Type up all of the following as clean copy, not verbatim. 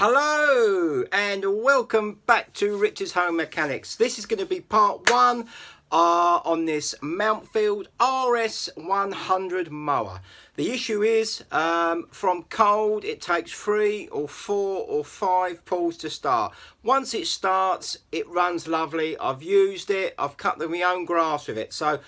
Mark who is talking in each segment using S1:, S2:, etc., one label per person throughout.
S1: Hello and welcome back to Rich's Home Mechanics. This is going to be part one on this Mountfield Rs100 mower. The issue is from cold it takes 3 or 4 or 5 pulls to start. Once it starts it runs lovely. I've used it, I've cut my own grass with it, so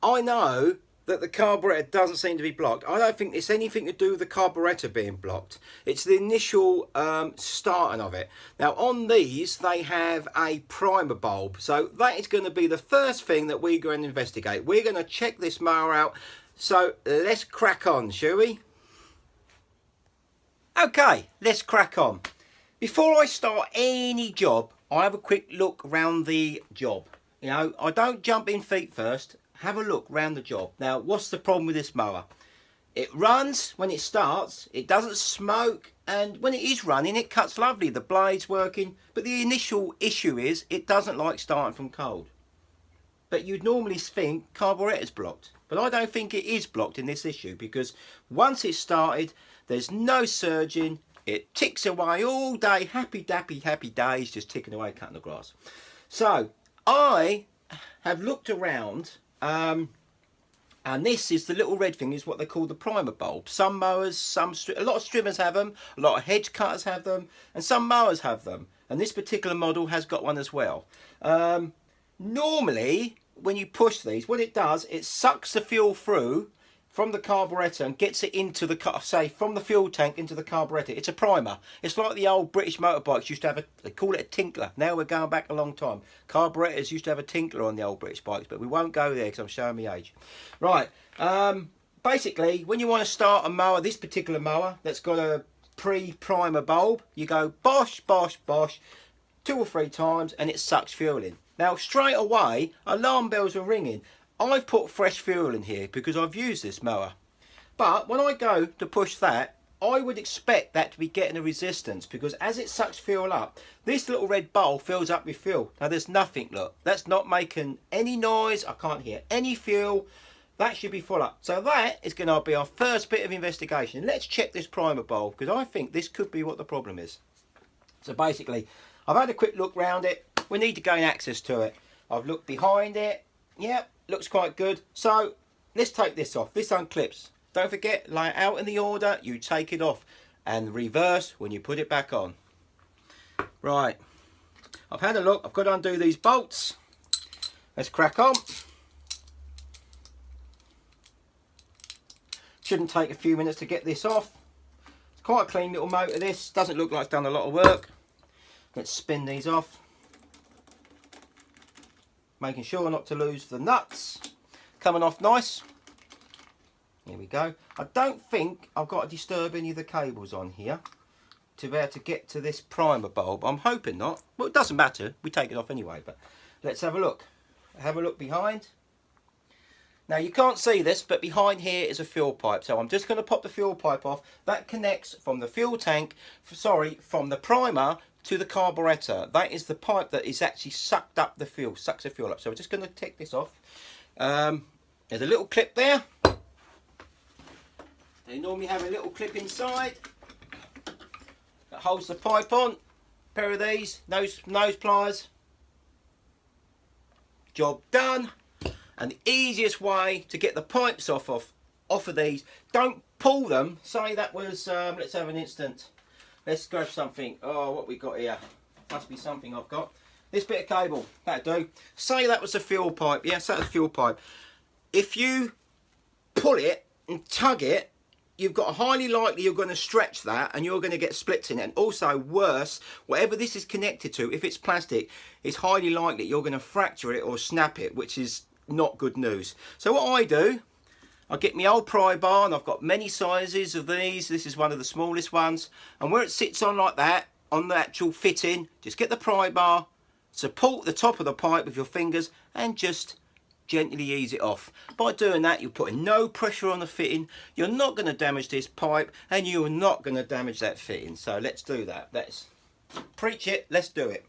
S1: I know that the carburetor doesn't seem to be blocked. I don't think it's anything to do with the carburetor being blocked. It's the initial starting of it. Now on these they have a primer bulb, so that is going to be the first thing that we're going to investigate. We're going to check this mower out, so let's crack on, shall we? Okay, let's crack on. Before I start any job, I have a quick look around the job. You know, I don't jump in feet first. Have a look round the job. Now, what's the problem with this mower? It runs when it starts, it doesn't smoke, and when it is running, it cuts lovely. The blade's working, but the initial issue is it doesn't like starting from cold. But you'd normally think carburetor's blocked, but I don't think it is blocked in this issue, because once it's started, there's no surging. It ticks away all day, happy days, just ticking away, cutting the grass. So I have looked around. And this is the little red thing, is what they call the primer bulb. Some mowers, a lot of trimmers have them, a lot of hedge cutters have them, and some mowers have them. And this particular model has got one as well. Normally, when you push these, what it does, it sucks the fuel through from the carburetor and gets it into the car, say from the fuel tank into the carburetor. It's a primer. It's like the old British motorbikes used to have they call it a tinkler. Now we're going back a long time. Carburetors used to have a tinkler on the old British bikes, but we won't go there because I'm showing my age. Right, basically when you want to start a mower, this particular mower that's got a pre-primer bulb, you go bosh, bosh, bosh 2 or 3 times and it sucks fuel in. Now straight away alarm bells are ringing. I've put fresh fuel in here because I've used this mower. But when I go to push that, I would expect that to be getting a resistance, because as it sucks fuel up, this little red bowl fills up with fuel. Now there's nothing, look, that's not making any noise. I can't hear any fuel. That should be full up. So that is going to be our first bit of investigation. Let's check this primer bulb, because I think this could be what the problem is. So basically, I've had a quick look round it. We need to gain access to it. I've looked behind it. Yep. Looks quite good. So let's take this off. This unclips. Don't forget, lay it out in the order, you take it off, and reverse when you put it back on. Right, I've had a look. I've got to undo these bolts. Let's crack on. Shouldn't take a few minutes to get this off. It's quite a clean little motor, this. Doesn't look like it's done a lot of work. Let's spin these off, making sure not to lose the nuts. Coming off nice. Here we go. I don't think I've got to disturb any of the cables on here to be able to get to this primer bulb. I'm hoping not. Well, it doesn't matter. We take it off anyway, but let's have a look. Have a look behind. Now you can't see this, but behind here is a fuel pipe. So I'm just going to pop the fuel pipe off. That connects from the fuel tank, from the primer to the carburetor. That is the pipe that is actually sucked up the fuel, sucks the fuel up. So we're just going to take this off. There's a little clip there. They normally have a little clip inside that holds the pipe on. Pair of these nose pliers. Job done. And the easiest way to get the pipes off of these, don't pull them. Say that was let's have an instant. Let's grab something. Oh, what we got here? Must be something I've got. This bit of cable, that'll do. Say that was a fuel pipe. Yes, that's a fuel pipe. If you pull it and tug it, you've got highly likely you're going to stretch that and you're going to get splits in it. And also worse, whatever this is connected to, if it's plastic, it's highly likely you're going to fracture it or snap it, which is not good news. So what I do, I get my old pry bar, and I've got many sizes of these. This is one of the smallest ones, and where it sits on like that, on the actual fitting, just get the pry bar, support the top of the pipe with your fingers, and just gently ease it off. By doing that, you're putting no pressure on the fitting. You're not going to damage this pipe, and you're not going to damage that fitting. So let's do that. Let's preach it. Let's do it.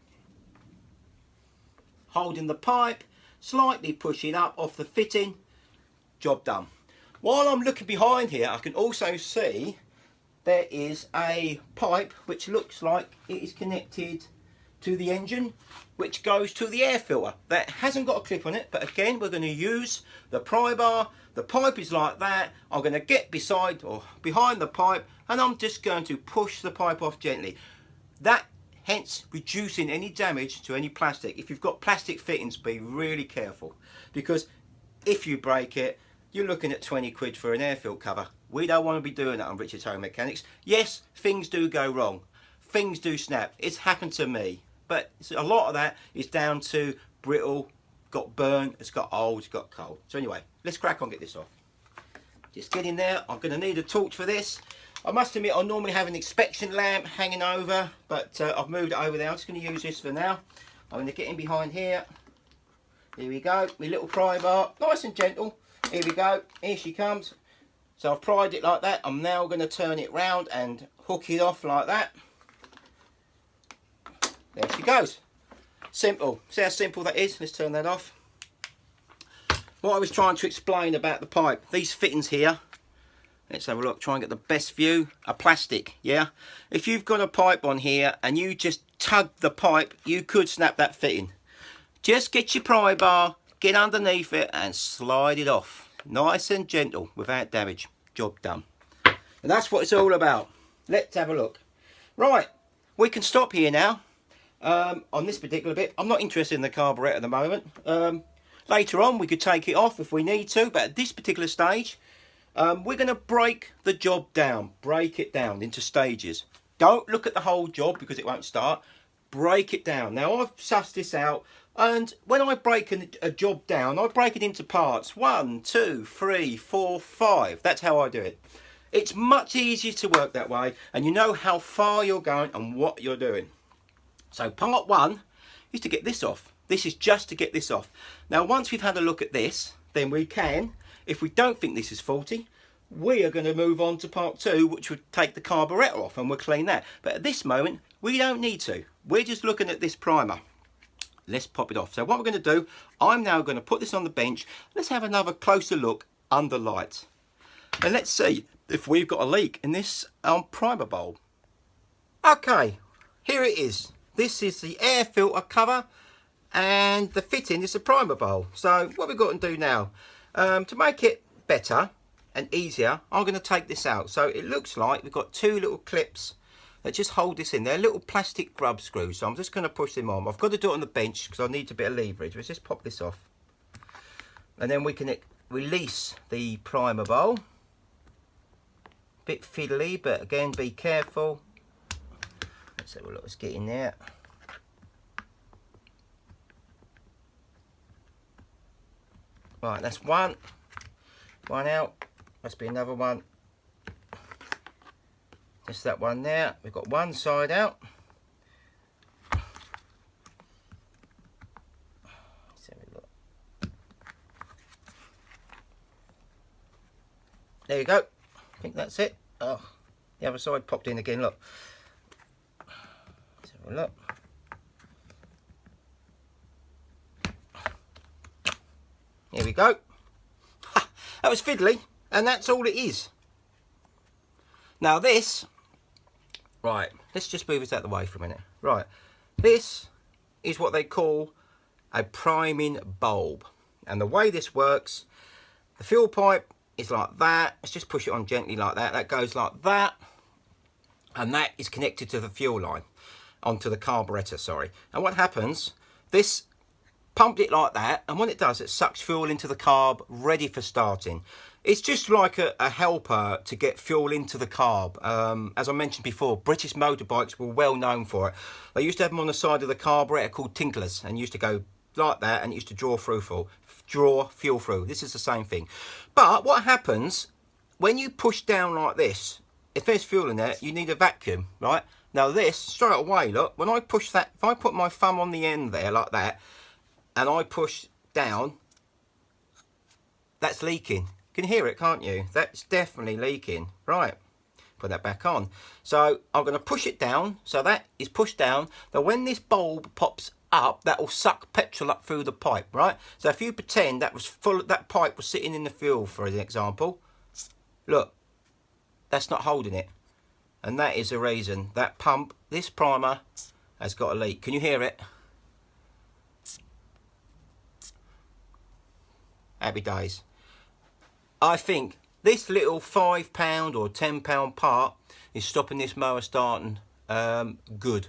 S1: Holding the pipe, slightly pushing up off the fitting. Job done. While I'm looking behind here, I can also see there is a pipe which looks like it is connected to the engine, which goes to the air filter. That hasn't got a clip on it, but again, we're going to use the pry bar. The pipe is like that. I'm going to get beside or behind the pipe, and I'm just going to push the pipe off gently. That hence reducing any damage to any plastic. If you've got plastic fittings, be really careful, because if you break it, you're looking at 20 quid for an air filter cover. We don't want to be doing that on Richard's Home Mechanics. Yes, things do go wrong. Things do snap. It's happened to me. But a lot of that is down to brittle, got burnt, it's got old, it's got cold. So anyway, let's crack on, get this off. Just get in there. I'm going to need a torch for this. I must admit, I normally have an inspection lamp hanging over, but I've moved it over there. I'm just going to use this for now. I'm going to get in behind here. Here we go. My little pry bar, nice and gentle. Here we go. Here she comes. So I've pried it like that. I'm now going to turn it round and hook it off like that. There she goes. Simple. See how simple that is? Let's turn that off. What I was trying to explain about the pipe, these fittings here, let's have a look, try and get the best view, are plastic, yeah? If you've got a pipe on here and you just tug the pipe, you could snap that fitting. Just get your pry bar, get underneath it and slide it off. Nice and gentle, without damage. Job done. And that's what it's all about. Let's have a look. Right, we can stop here now. On this particular bit, I'm not interested in the carburettor at the moment. Later on we could take it off if we need to, but at this particular stage we're going to break the job down, break it down into stages. Don't look at the whole job because it won't start. Break it down. Now I've sussed this out, and when I break a job down, I break it into parts. 1, 2, 3, 4, 5. That's how I do it. It's much easier to work that way, and you know how far you're going and what you're doing. So part 1 is to get this off. This is just to get this off. Now once we've had a look at this, then we can, if we don't think this is faulty, we are going to move on to part 2, which would take the carburettor off and we'll clean that. But at this moment, we don't need to. We're just looking at this primer. Let's pop it off. So what we're going to do, I'm now going to put this on the bench. Let's have another closer look under lights. And let's see if we've got a leak in this primer bulb. Okay, here it is. This is the air filter cover, and the fitting is the primer bowl. So what we've got to do now, to make it better and easier, I'm going to take this out. So it looks like we've got 2 little clips that just hold this in. They're little plastic grub screws, so I'm just going to push them on. I've got to do it on the bench because I need a bit of leverage. Let's just pop this off, and then we can release the primer bowl. Bit fiddly, but again, be careful. Let's have a look, let's get in there. Right, that's one out. Must be another one. Just that one there. We've got one side out. Let's have a look. There you go. I think that's it. Oh, the other side popped in again, look. Let's have a look. Here we go. Ha, that was fiddly, and that's all it is. Now this, right, let's just move this out of the way for a minute. Right, this is what they call a priming bulb. And the way this works, the fuel pipe is like that. Let's just push it on gently like that. That goes like that. And that is connected to the fuel line, onto the carburettor, sorry. And what happens, this pumped it like that, and when it does, it sucks fuel into the carb, ready for starting. It's just like a helper to get fuel into the carb. As I mentioned before, British motorbikes were well known for it. They used to have them on the side of the carburettor called tinklers, and used to go like that, and it used to draw fuel through. This is the same thing. But what happens when you push down like this, if there's fuel in there, you need a vacuum, right? Now this, straight away, look, when I push that, if I put my thumb on the end there like that, and I push down, that's leaking. You can hear it, can't you? That's definitely leaking. Right, put that back on. So I'm going to push it down, so that is pushed down. Now when this bulb pops up, that will suck petrol up through the pipe, right? So if you pretend that was full, that pipe was sitting in the fuel, for an example, look, that's not holding it. And that is the reason. That pump, this primer, has got a leak. Can you hear it? Happy days. I think this little £5 or £10 part is stopping this mower starting good.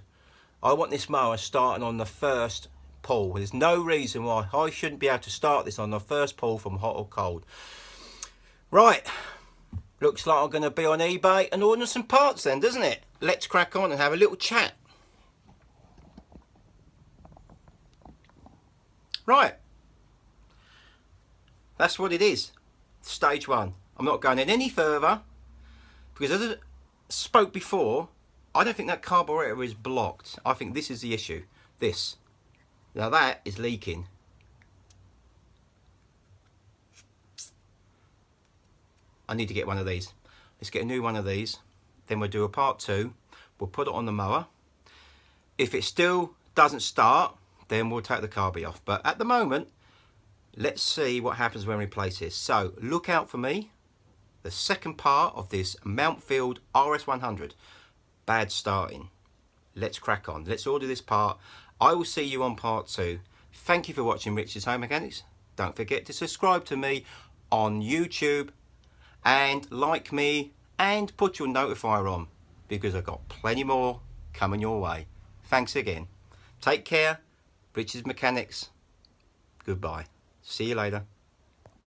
S1: I want this mower starting on the first pull. There's no reason why I shouldn't be able to start this on the first pull from hot or cold. Right, looks like I'm going to be on eBay and order some parts then, doesn't it? Let's crack on and have a little chat. Right, that's what it is. Stage one. I'm not going in any further because, as I spoke before, I don't think that carburetor is blocked. I think this is the issue. This. Now that is leaking. I need to get one of these. Let's get a new one of these. Then we'll do a part two. We'll put it on the mower. If it still doesn't start, then we'll take the carby off. But at the moment, let's see what happens when we replace this. So look out for me. The second part of this Mountfield Rs100. Bad starting. Let's crack on. Let's order this part. I will see you on part two. Thank you for watching Rich's Home Mechanics. Don't forget to subscribe to me on YouTube and like me and put your notifier on because I've got plenty more coming your way. Thanks again. Take care. Rich's Mechanics. Goodbye. See you later.